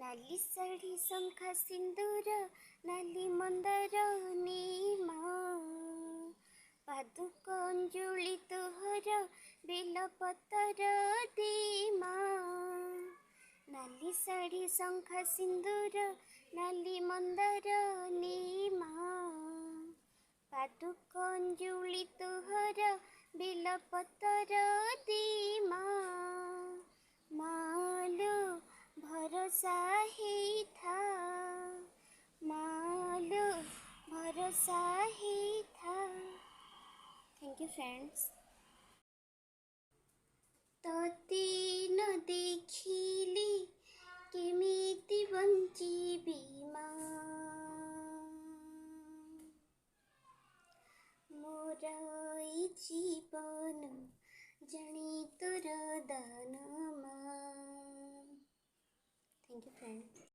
नाली साड़ी शंखा सिंदूर नाली मंदार नीमा पादुक अंजुली तोहर बेलपतर दीमा नाली साड़ी शंखा सिंदूर नाली मंदार नीमा पादुक अंजुली तोहर बेलपतर दीमा मालो भरोसा ही था मालो भरोसा ही था। Thank you friends. तोते न देखिली केमिति बंचिबी मोर ई जीवन जानी तोर दान। Thank you friends.